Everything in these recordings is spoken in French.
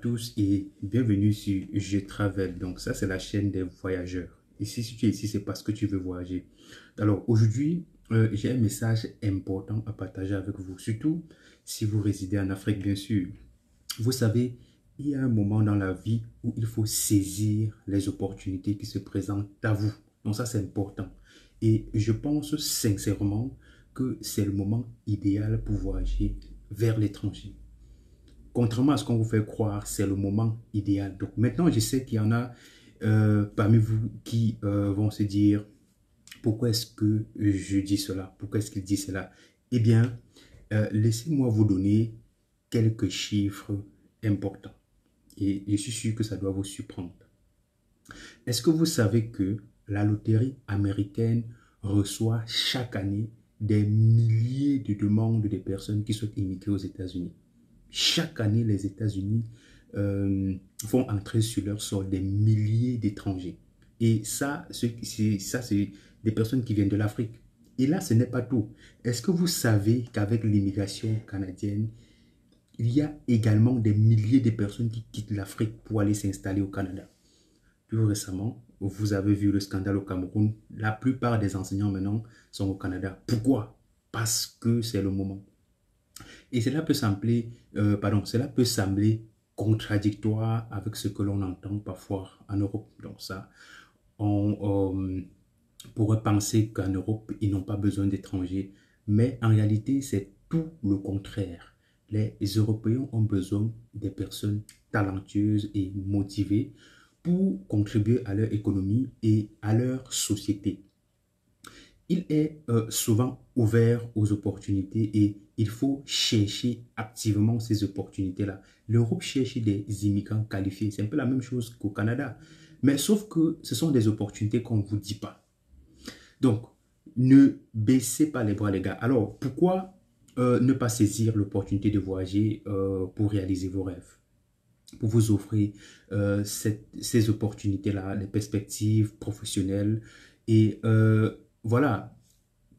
tous et bienvenue sur Je Travel. Donc ça, c'est la chaîne des voyageurs. Ici, si tu es ici, c'est parce que tu veux voyager. Alors aujourd'hui, j'ai un message important à partager avec vous. Surtout si vous résidez en Afrique, bien sûr. Vous savez, il y a un moment dans la vie où il faut saisir les opportunités qui se présentent à vous. Donc ça, c'est important. Et je pense sincèrement que c'est le moment idéal pour voyager vers l'étranger. Contrairement à ce qu'on vous fait croire, c'est le moment idéal. Donc maintenant, je sais qu'il y en a parmi vous qui vont se dire, pourquoi est-ce que je dis cela? Pourquoi est-ce qu'il dit cela? Eh bien, laissez-moi vous donner quelques chiffres importants. Et je suis sûr que ça doit vous surprendre. Est-ce que vous savez que la loterie américaine reçoit chaque année des milliers de demandes des personnes qui souhaitent immigrer aux États-Unis? Chaque année, les États-Unis font entrer sur leur sol des milliers d'étrangers. Et ça, c'est des personnes qui viennent de l'Afrique. Et là, ce n'est pas tout. Est-ce que vous savez qu'avec l'immigration canadienne, il y a également des milliers de personnes qui quittent l'Afrique pour aller s'installer au Canada? Plus récemment, vous avez vu le scandale au Cameroun. La plupart des enseignants maintenant sont au Canada. Pourquoi? Parce que c'est le moment. Et cela peut sembler contradictoire avec ce que l'on entend parfois en Europe. Donc ça, on pourrait penser qu'en Europe, ils n'ont pas besoin d'étrangers. Mais en réalité, c'est tout le contraire. Les Européens ont besoin des personnes talentueuses et motivées pour contribuer à leur économie et à leur société. Il est souvent ouvert aux opportunités et il faut chercher activement ces opportunités-là. L'Europe cherche des immigrants qualifiés. C'est un peu la même chose qu'au Canada. Mais sauf que ce sont des opportunités qu'on ne vous dit pas. Donc, ne baissez pas les bras, les gars. Alors, pourquoi ne pas saisir l'opportunité de voyager pour réaliser vos rêves? Pour vous offrir ces opportunités-là, les perspectives professionnelles et voilà,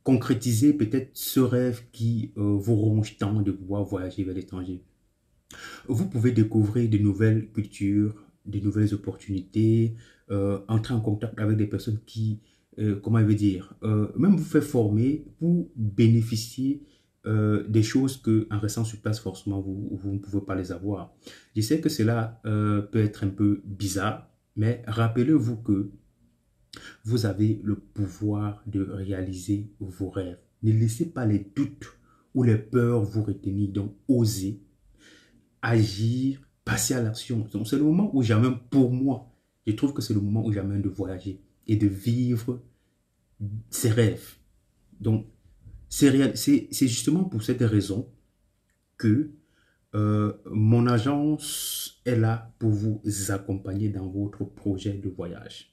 concrétiser peut-être ce rêve qui vous ronge tant de pouvoir voyager vers l'étranger. Vous pouvez découvrir de nouvelles cultures, de nouvelles opportunités, entrer en contact avec des personnes qui, comment je veux dire, même vous faire former pour bénéficier des choses que en restant sur place, forcément, vous ne pouvez pas les avoir. Je sais que cela peut être un peu bizarre, mais rappelez-vous que vous avez le pouvoir de réaliser vos rêves. Ne laissez pas les doutes ou les peurs vous retenir. Donc, osez agir, passer à l'action. Donc, c'est le moment où jamais, pour moi, je trouve que c'est le moment où jamais de voyager et de vivre ses rêves. Donc, c'est justement pour cette raison que mon agence est là pour vous accompagner dans votre projet de voyage.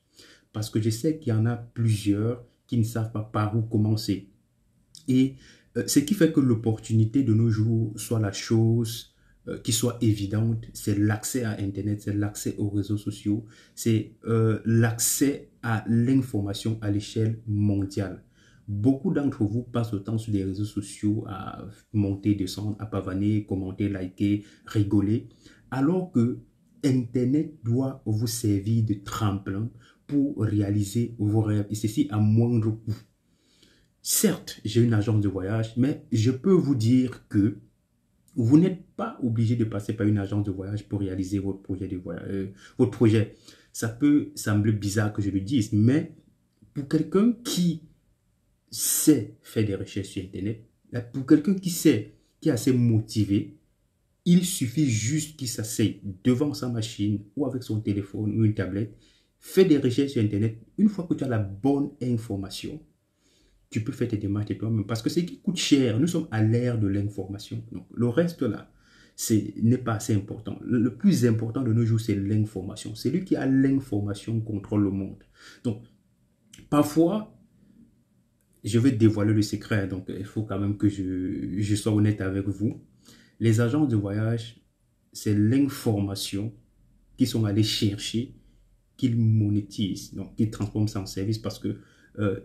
Parce que je sais qu'il y en a plusieurs qui ne savent pas par où commencer. Et ce qui fait que l'opportunité de nos jours soit la chose qui soit évidente, c'est l'accès à Internet, c'est l'accès aux réseaux sociaux, c'est l'accès à l'information à l'échelle mondiale. Beaucoup d'entre vous passent le temps sur les réseaux sociaux à monter, descendre, à pavaner, commenter, liker, rigoler, alors que Internet doit vous servir de tremplin pour réaliser vos rêves, et ceci à moindre coût. Certes, j'ai une agence de voyage, mais je peux vous dire que vous n'êtes pas obligé de passer par une agence de voyage pour réaliser votre projet de voyage. Votre projet, ça peut sembler bizarre que je le dise, mais pour quelqu'un qui sait faire des recherches sur Internet, pour quelqu'un qui sait, qui est assez motivé, il suffit juste qu'il s'asseye devant sa machine ou avec son téléphone ou une tablette, fait des recherches sur Internet. Une fois que tu as la bonne information, tu peux faire tes démarches de toi-même. Parce que ce qui coûte cher, nous sommes à l'ère de l'information. Donc, le reste là, n'est pas assez important. Le plus important de nos jours, c'est l'information. Celui qui a l'information contrôle le monde. Donc, parfois, je vais dévoiler le secret. Donc, il faut quand même que je sois honnête avec vous. Les agences de voyage, c'est l'information qu'ils sont allés chercher, qu'ils monétisent, donc qu'ils transforment ça en service parce que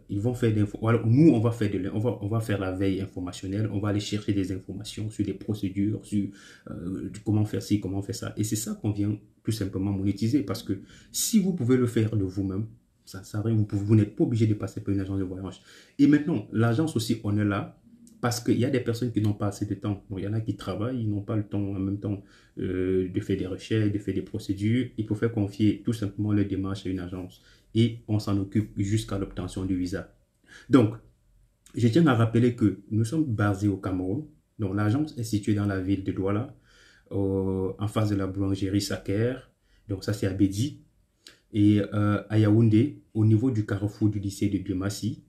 ils vont faire alors, nous, on va faire on va faire la veille informationnelle, on va aller chercher des informations sur des procédures, sur comment faire ci, comment faire ça. Et c'est ça qu'on vient tout simplement monétiser, parce que si vous pouvez le faire de vous-même, ça rien, vous n'êtes pas obligé de passer par une agence de voyage. Et maintenant, l'agence aussi, on est là parce qu'il y a des personnes qui n'ont pas assez de temps. Donc, il y en a qui travaillent, ils n'ont pas le temps en même temps de faire des recherches, de faire des procédures. Il faut faire confier tout simplement les démarches à une agence et on s'en occupe jusqu'à l'obtention du visa. Donc, je tiens à rappeler que nous sommes basés au Cameroun. Donc, l'agence est située dans la ville de Douala, en face de la boulangerie Saker. Donc, ça, c'est à Bédi. Et à Yaoundé, au niveau du carrefour du lycée de Biomassi.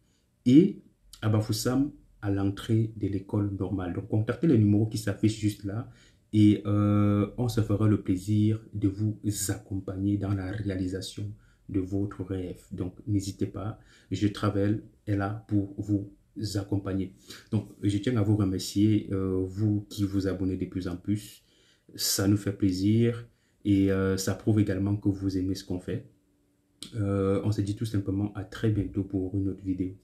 Et à Bafoussam, à l'entrée de l'école normale. Donc, contactez les numéros qui s'affichent juste là et on se fera le plaisir de vous accompagner dans la réalisation de votre rêve. Donc, n'hésitez pas, Je Travel est là pour vous accompagner. Donc, je tiens à vous remercier, vous qui vous abonnez de plus en plus. Ça nous fait plaisir et ça prouve également que vous aimez ce qu'on fait. On se dit tout simplement à très bientôt pour une autre vidéo.